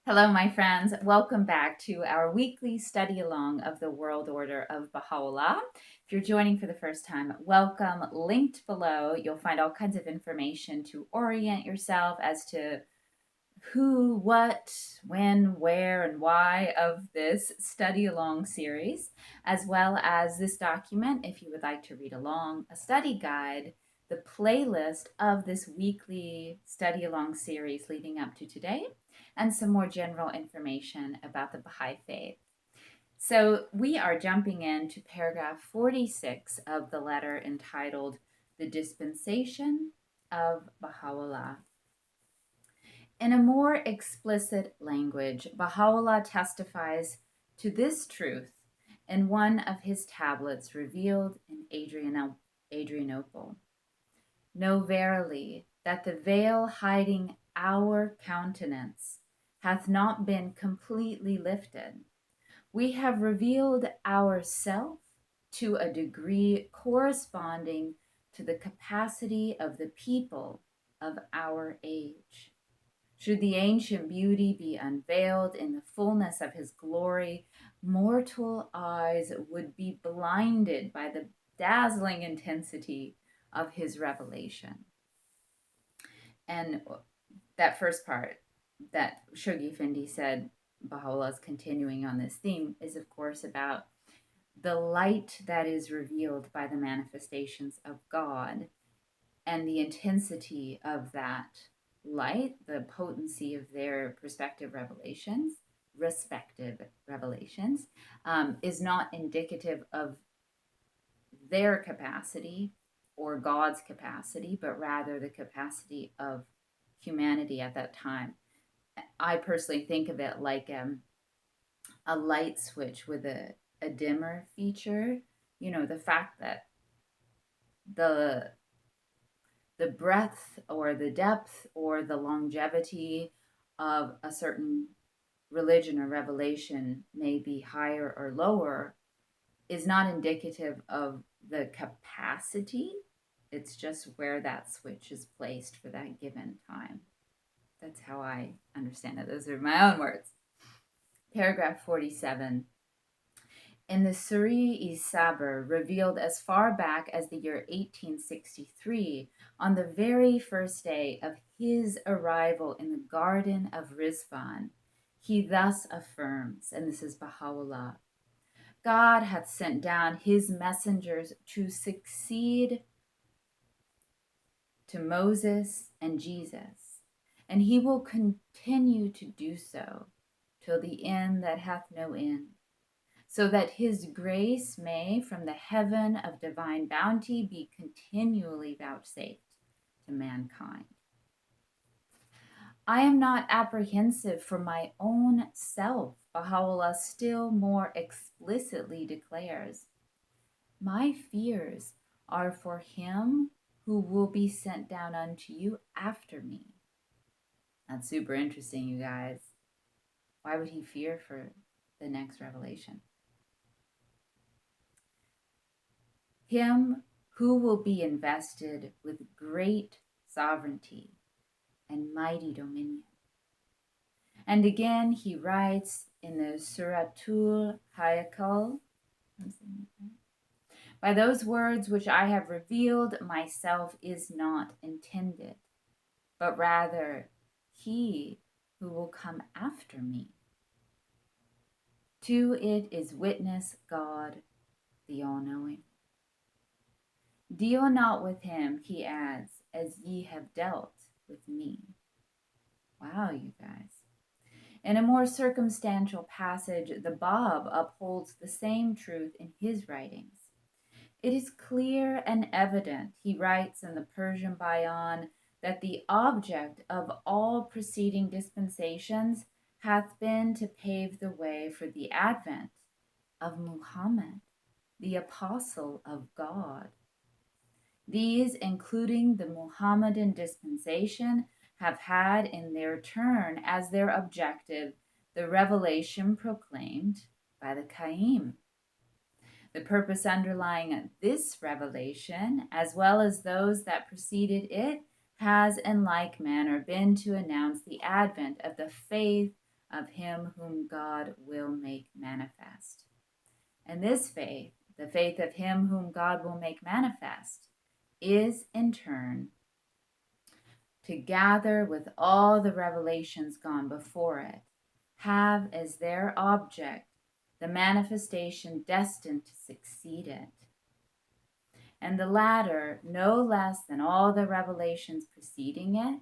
Hello, my friends. Welcome back to our weekly study along of the World Order of Bahá'u'lláh. If you're joining for the first time, welcome. Linked below, you'll find all kinds of information to orient yourself as to who, what, when, where, and why of this study along series, as well as this document if you would like to read along, a study guide, the playlist of this weekly study along series leading up to today, and some more general information about the Bahai Faith. So we are jumping into paragraph 46 of the letter entitled The Dispensation of Baha'u'lláh. In a more explicit language, Baha'u'lláh testifies to this truth in one of his tablets revealed in Adrianople. Know verily that the veil hiding our countenance hath not been completely lifted. We have revealed ourself to a degree corresponding to the capacity of the people of our age. Should the ancient beauty be unveiled in the fullness of his glory, mortal eyes would be blinded by the dazzling intensity of his revelation. And that first part that Shoghi Effendi said, Baha'u'llah is continuing on this theme, is of course about the light that is revealed by the manifestations of God and the intensity of that light, the potency of their respective revelations, is not indicative of their capacity or God's capacity, but rather the capacity of humanity at that time. I personally think of it like a light switch with a dimmer feature. You know, the fact that the breadth or the depth or the longevity of a certain religion or revelation may be higher or lower is not indicative of the capacity. It's just where that switch is placed for that given time. That's how I understand it. Those are my own words. Paragraph 47. In the Suri Saber, revealed as far back as the year 1863, on the very first day of his arrival in the garden of Rizwan, he thus affirms, and this is Baha'u'lláh, God hath sent down his messengers to succeed to Moses and Jesus, and he will continue to do so till the end that hath no end, so that his grace may from the heaven of divine bounty be continually vouchsafed to mankind. I am not apprehensive for my own self, Baha'u'lláh still more explicitly declares. My fears are for him who will be sent down unto you after me. That's super interesting, you guys. Why would he fear for the next revelation? Him who will be invested with great sovereignty and mighty dominion. And again, he writes in the Suratul Hayakal, by those words which I have revealed, myself is not intended, but rather he who will come after me. To it is witness God, the all-knowing. Deal not with him, he adds, as ye have dealt with me. Wow, you guys. In a more circumstantial passage, the Bab upholds the same truth in his writings. It is clear and evident, he writes in the Persian Bayan, that the object of all preceding dispensations hath been to pave the way for the advent of Muhammad, the apostle of God. These, including the Muhammadan dispensation, have had in their turn as their objective the revelation proclaimed by the Qaim. The purpose underlying this revelation, as well as those that preceded it, has in like manner been to announce the advent of the faith of him whom God will make manifest. And this faith, the faith of him whom God will make manifest, is in turn to gather with all the revelations gone before it, have as their object the manifestation destined to succeed it. And the latter, no less than all the revelations preceding it,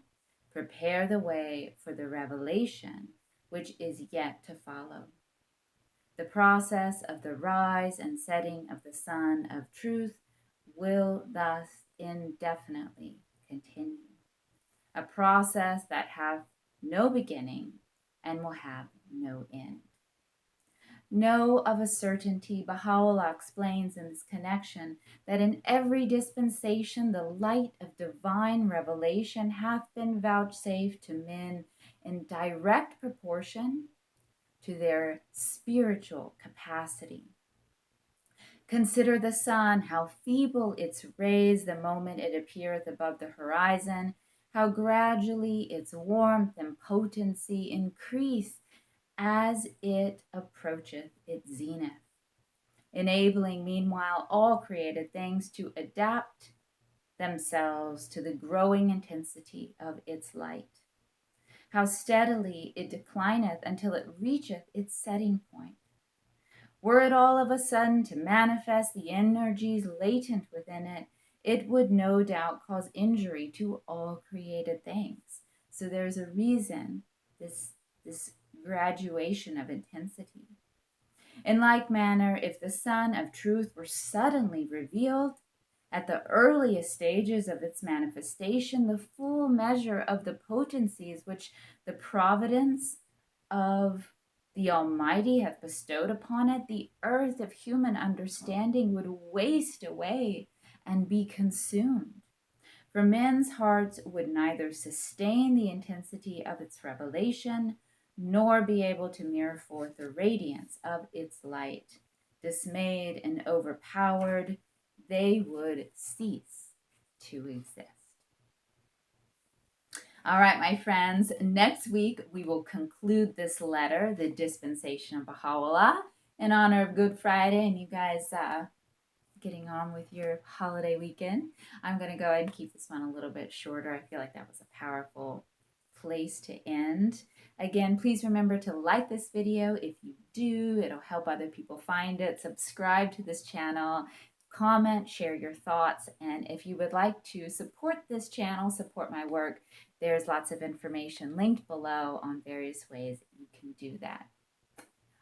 prepare the way for the revelation which is yet to follow. The process of the rise and setting of the sun of truth will thus indefinitely continue, a process that hath no beginning and will have no end. Know of a certainty, Baha'u'lláh explains in this connection, that in every dispensation the light of divine revelation hath been vouchsafed to men in direct proportion to their spiritual capacity. Consider the sun, how feeble its rays the moment it appeareth above the horizon, how gradually its warmth and potency increase as it approacheth its zenith, enabling meanwhile all created things to adapt themselves to the growing intensity of its light. How steadily it declineth until it reacheth its setting point. Were it all of a sudden to manifest the energies latent within it, it would no doubt cause injury to all created things. So there's a reason, this graduation of intensity. In like manner, if the sun of truth were suddenly revealed at the earliest stages of its manifestation, the full measure of the potencies which the providence of the Almighty hath bestowed upon it, the earth of human understanding would waste away and be consumed. For men's hearts would neither sustain the intensity of its revelation, nor be able to mirror forth the radiance of its light. Dismayed and overpowered, they would cease to exist. All right, my friends, next week we will conclude this letter, the Dispensation of Baha'u'lláh, in honor of Good Friday and you guys getting on with your holiday weekend. I'm going to go ahead and keep this one a little bit shorter. I feel like that was a powerful place to end. Again, please remember to like this video. If you do, it'll help other people find it. Subscribe to this channel. Comment, share your thoughts, and if you would like to support this channel, support my work, there's lots of information linked below on various ways you can do that.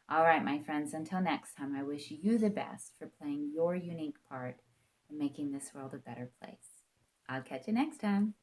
All right, my friends, until next time, I wish you the best for playing your unique part in making this world a better place. I'll catch you next time.